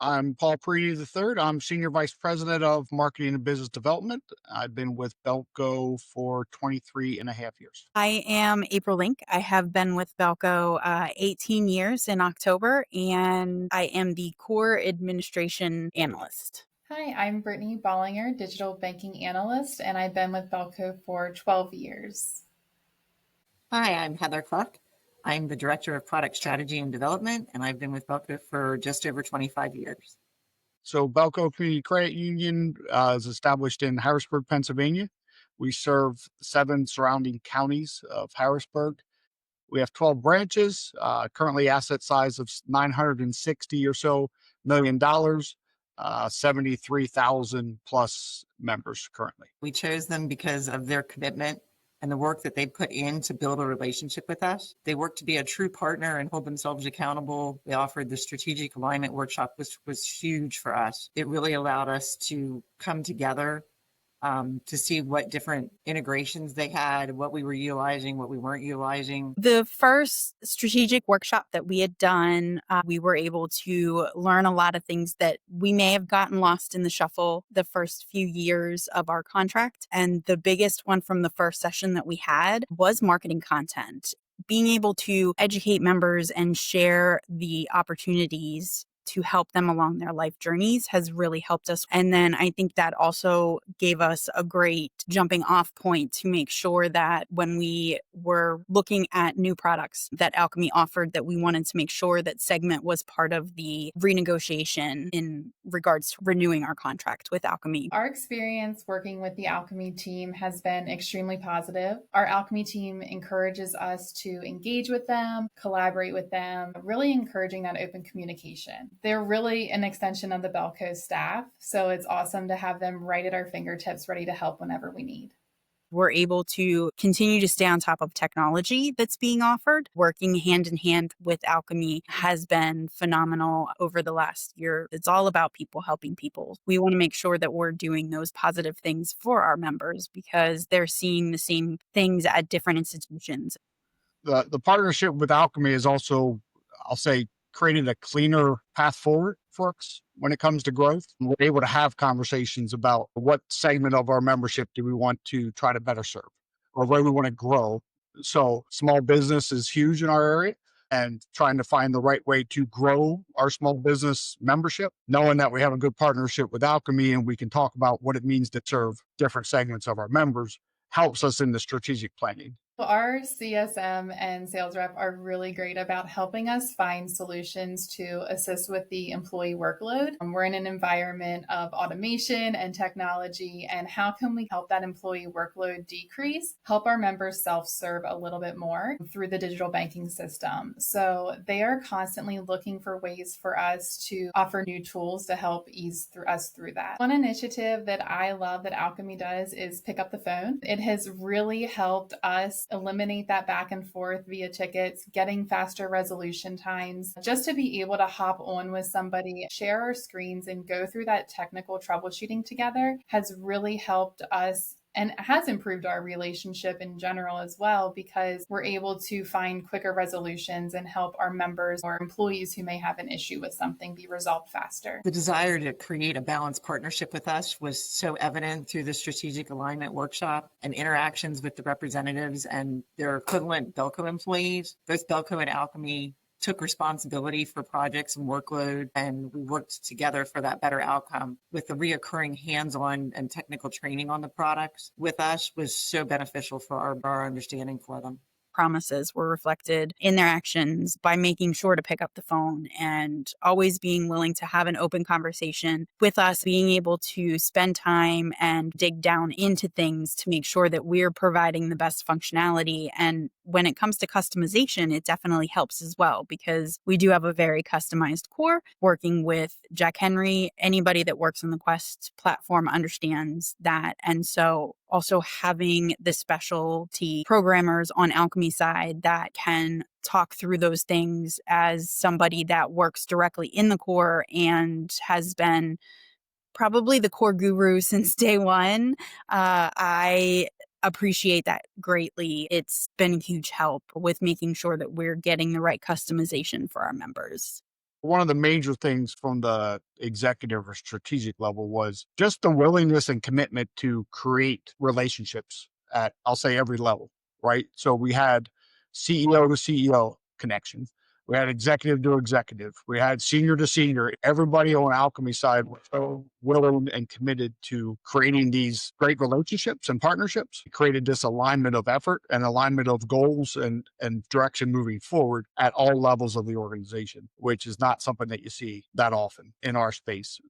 I'm Paul Preedy III. I'm Senior Vice President of Marketing and Business Development. I've been with Belco for 23 and a half years. I am April Link. I have been with Belco 18 years in October, and I am the core administration analyst. Hi, I'm Brittany Bollinger, Digital Banking Analyst, and I've been with Belco for 12 years. Hi, I'm Heather Cluck. I'm the Director of Product Strategy and Development, and I've been with Belco for just over 25 years. So, Belco Community Credit Union is established in Harrisburg, Pennsylvania. We serve 7 surrounding counties of Harrisburg. We have 12 branches, currently asset size of 960 or so million dollars, 73,000 plus members currently. We chose them because of their commitment and the work that they put in to build a relationship with us. They work to be a true partner and hold themselves accountable. They offered the strategic alignment workshop, which was huge for us. It really allowed us to come together to see what different integrations they had, what we were utilizing, what we weren't utilizing. The first strategic workshop that we had done, we were able to learn a lot of things that we may have gotten lost in the shuffle the first few years of our contract. And the biggest one from the first session that we had was marketing content. Being able to educate members and share the opportunities to help them along their life journeys has really helped us. And then I think that also gave us a great jumping off point to make sure that when we were looking at new products that Alkami offered, that we wanted to make sure that segment was part of the renegotiation in regards to renewing our contract with Alkami. Our experience working with the Alkami team has been extremely positive. Our Alkami team encourages us to engage with them, collaborate with them, really encouraging that open communication. They're really an extension of the Belco staff, so it's awesome to have them right at our fingertips, ready to help whenever we need. We're able to continue to stay on top of technology that's being offered. Working hand in hand with Alkami has been phenomenal over the last year. It's all about people helping people. We want to make sure that we're doing those positive things for our members because they're seeing the same things at different institutions. The partnership with Alkami is also, I'll say, created a cleaner path forward for us when it comes to growth. We're able to have conversations about what segment of our membership do we want to try to better serve or where we want to grow. So small business is huge in our area and trying to find the right way to grow our small business membership, knowing that we have a good partnership with Alkami and we can talk about what it means to serve different segments of our members helps us in the strategic planning. Our CSM and sales rep are really great about helping us find solutions to assist with the employee workload. We're in an environment of automation and technology, and how can we help that employee workload decrease, help our members self-serve a little bit more through the digital banking system. So they are constantly looking for ways for us to offer new tools to help ease us through that. One initiative that I love that Alkami does is pick up the phone. It has really helped us eliminate that back and forth via tickets, getting faster resolution times, just to be able to hop on with somebody, share our screens, and go through that technical troubleshooting together has really helped us and has improved our relationship in general as well, because we're able to find quicker resolutions and help our members or employees who may have an issue with something be resolved faster. The desire to create a balanced partnership with us was so evident through the strategic alignment workshop and interactions with the representatives and their equivalent Belco employees. Both Belco and Alkami took responsibility for projects and workload, and we worked together for that better outcome. With the reoccurring hands-on and technical training on the products with us was so beneficial for our understanding for them. Promises were reflected in their actions by making sure to pick up the phone and always being willing to have an open conversation with us, being able to spend time and dig down into things to make sure that we're providing the best functionality. And when it comes to customization, it definitely helps as well, because we do have a very customized core. Working with Jack Henry, anybody that works on the Quest platform understands that. And so also having the specialty programmers on Alkami side that can talk through those things as somebody that works directly in the core and has been probably the core guru since day one. I appreciate that greatly. It's been a huge help with making sure that we're getting the right customization for our members. One of the major things from the executive or strategic level was just the willingness and commitment to create relationships at, I'll say, every level, right? So we had CEO to CEO connections. We had executive to executive. We had senior to senior. Everybody on Alkami side was so willing and committed to creating these great relationships and partnerships. It created this alignment of effort and alignment of goals and direction moving forward at all levels of the organization, which is not something that you see that often in our space.